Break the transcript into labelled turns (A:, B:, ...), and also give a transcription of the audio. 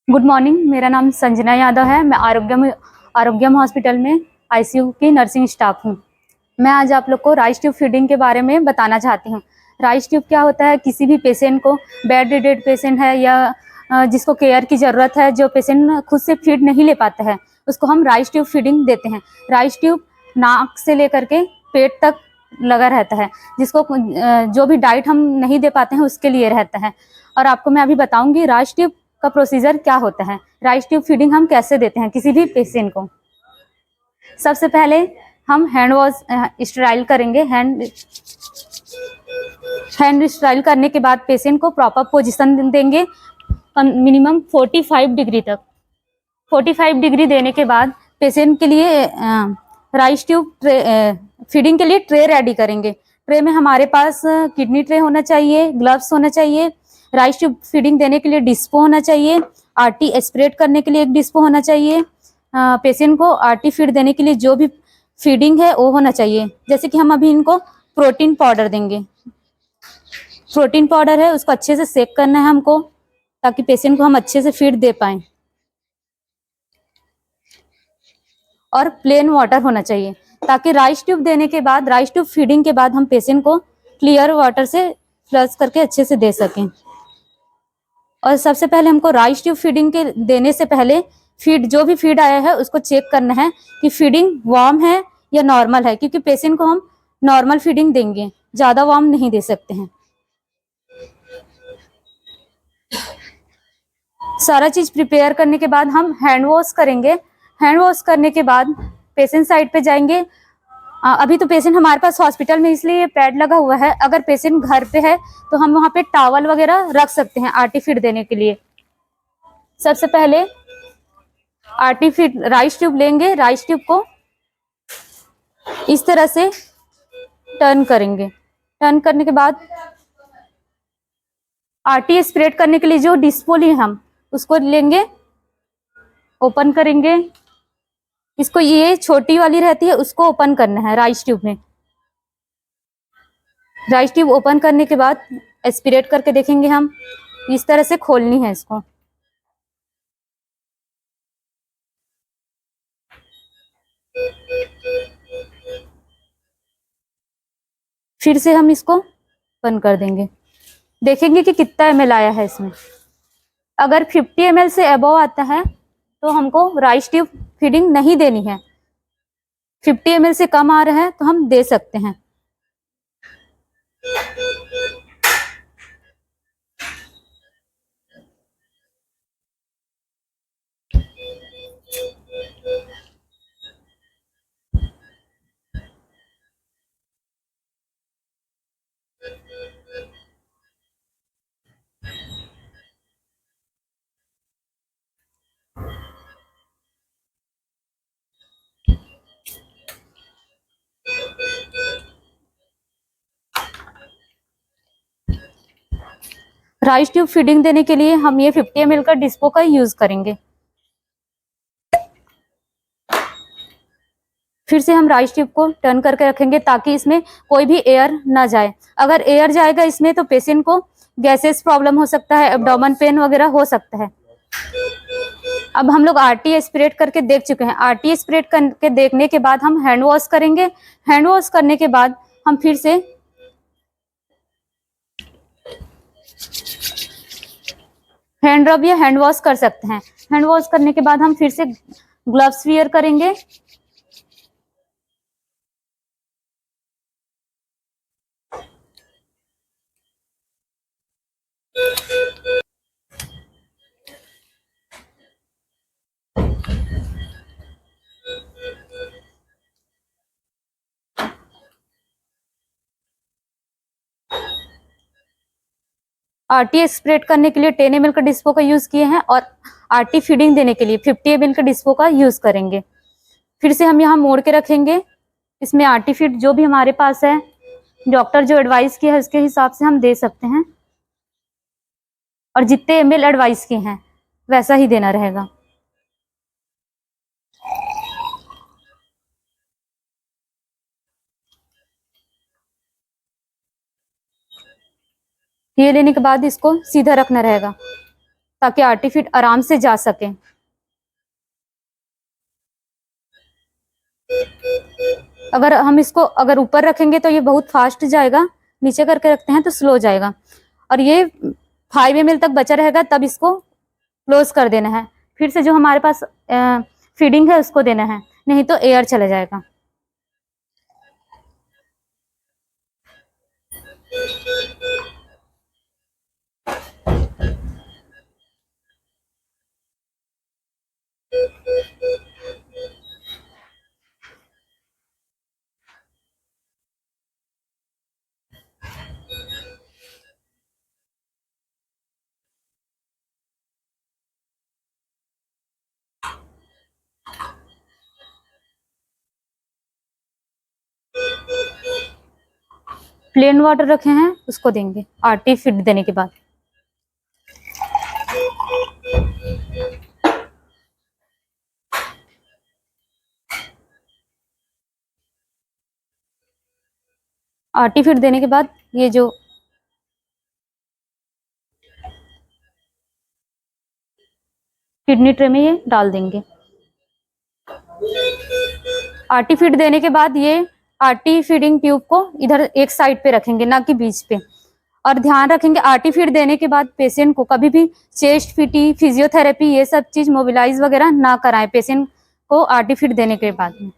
A: Good morning. मेरा नाम संजना यादव है। मैं आरोग्यम हॉस्पिटल में आईसीयू की नर्सिंग स्टाफ हूँ। मैं आज आप लोग को राइस ट्यूब फीडिंग के बारे में बताना चाहती हूँ। राइस ट्यूब क्या होता है? किसी भी पेशेंट को, बेड रिडेड पेशेंट है या जिसको केयर की ज़रूरत है, जो पेशेंट खुद से फीड नहीं ले पाता है, उसको हम राइस ट्यूब फीडिंग देते हैं। राइस ट्यूब नाक से लेकर के पेट तक लगा रहता है, जिसको जो भी डाइट हम नहीं दे पाते हैं उसके लिए रहता है। और आपको मैं अभी बताऊंगी राइस ट्यूब का प्रोसीजर क्या होता है, राइस ट्यूब फीडिंग हम कैसे देते हैं किसी भी पेशेंट को। सबसे पहले हम हैंड वॉश स्टेराइल करेंगे। हैंड स्टेराइल करने के बाद पेशेंट को प्रॉपर पोजीशन देंगे, मिनिमम 45 डिग्री तक। 45 डिग्री देने के बाद पेशेंट के लिए राइस ट्यूब फीडिंग के लिए ट्रे रेडी करेंगे। ट्रे में हमारे पास किडनी ट्रे होना चाहिए, ग्लव्स होना चाहिए, राइस ट्यूब फीडिंग देने के लिए डिस्पो होना चाहिए, आरटी एस्पिरेट करने के लिए एक डिस्पो होना चाहिए, पेशेंट को आरटी फीड देने के लिए जो भी फीडिंग है वो होना चाहिए। जैसे कि हम अभी इनको प्रोटीन पाउडर देंगे। प्रोटीन पाउडर है, उसको अच्छे से सेक करना है हमको, ताकि पेशेंट को हम अच्छे से फीड दे पाएं। और प्लेन वाटर होना चाहिए, ताकि राइस ट्यूब देने के बाद, राइस ट्यूब फीडिंग के बाद हम पेशेंट को क्लियर वाटर से फ्लश करके अच्छे से दे सकें। और सबसे पहले हमको राइस ट्यूब फीडिंग के देने से पहले जो भी फीड आया है उसको चेक करना है कि फीडिंग वार्म है या नॉर्मल है, क्योंकि पेशेंट को हम नॉर्मल फीडिंग देंगे, ज़्यादा वार्म नहीं दे सकते हैं। सारा चीज़ प्रिपेयर करने के बाद हम हैंड वॉश करेंगे। हैंड वॉश करने के बाद पेशेंट साइड पे जाएंगे। अभी तो पेशेंट हमारे पास हॉस्पिटल में इसलिए पैड लगा हुआ है, अगर पेशेंट घर पे है तो हम वहाँ पे टॉवल वगैरह रख सकते हैं आरटी फीड देने के लिए। सबसे पहले आरटी फीड राइस ट्यूब लेंगे, राइस ट्यूब को इस तरह से टर्न करेंगे। टर्न करने के बाद आरटी स्प्रेड करने के लिए जो डिस्पो लिए हम उसको लेंगे, ओपन करेंगे। इसको ये छोटी वाली रहती है, उसको ओपन करना है राइस ट्यूब में। राइस ट्यूब ओपन करने के बाद एस्पिरेट करके देखेंगे हम, इस तरह से खोलनी है इसको। फिर से हम इसको बंद कर देंगे, देखेंगे कि कितना ml आया है इसमें। अगर 50 ml से अबव आता है तो हमको राइस ट्यूब फीडिंग नहीं देनी है। 50 ml से कम आ रहा है तो हम दे सकते हैं। राइस ट्यूब फीडिंग देने के लिए हम ये 50 ml का डिस्पो का यूज करेंगे। फिर से हम राइस ट्यूब को टर्न करके रखेंगे, ताकि इसमें कोई भी एयर ना जाए। अगर एयर जाएगा इसमें तो पेशेंट को गैसेस प्रॉब्लम हो सकता है, एब्डोमेन पेन वगैरह हो सकता है। अब हम लोग आरटी एस्पिरेट करके देख चुके हैं। आरटी एस्पिरेट करके देखने के बाद हम हैंड वॉश करेंगे। हैंड वॉश करने के बाद हम फिर से हैंड रब या हैंड वॉश कर सकते हैं। हैंड वॉश करने के बाद हम फिर से ग्लव्स वियर करेंगे। आरटी स्प्रेड करने के लिए 10 ml का डिस्पो का यूज किए हैं, और आरटी फीडिंग देने के लिए 50 ml का डिस्पो का यूज करेंगे। फिर से हम यहाँ मोड़ के रखेंगे। इसमें आरटी फीड जो भी हमारे पास है, डॉक्टर जो एडवाइस किया है उसके हिसाब से हम दे सकते हैं, और जितने ml एडवाइस किए हैं वैसा ही देना रहेगा। ये लेने के बाद इसको सीधा रखना रहेगा, ताकि आरटी फीड आराम से जा सके। अगर हम इसको अगर ऊपर रखेंगे तो ये बहुत फास्ट जाएगा, नीचे करके रखते हैं तो स्लो जाएगा। और ये 5 ml तक बचा रहेगा, तब इसको क्लोज कर देना है। फिर से जो हमारे पास फीडिंग है उसको देना है, नहीं तो एयर चला जाएगा। प्लेन वाटर रखे हैं उसको देंगे आरटी फीड देने के बाद। आरटी फीड देने के बाद ये जो किडनी ट्रे में ये डाल देंगे। आरटी फीड देने के बाद ये आरटी फीडिंग ट्यूब को इधर एक साइड पे रखेंगे, ना कि बीच पे। और ध्यान रखेंगे आरटी फीड देने के बाद पेशेंट को कभी भी चेस्ट पीटी, फिजियोथेरेपी ये सब चीज मोबिलाइज वगैरह ना कराएं पेशेंट को आरटी फीड देने के बाद में।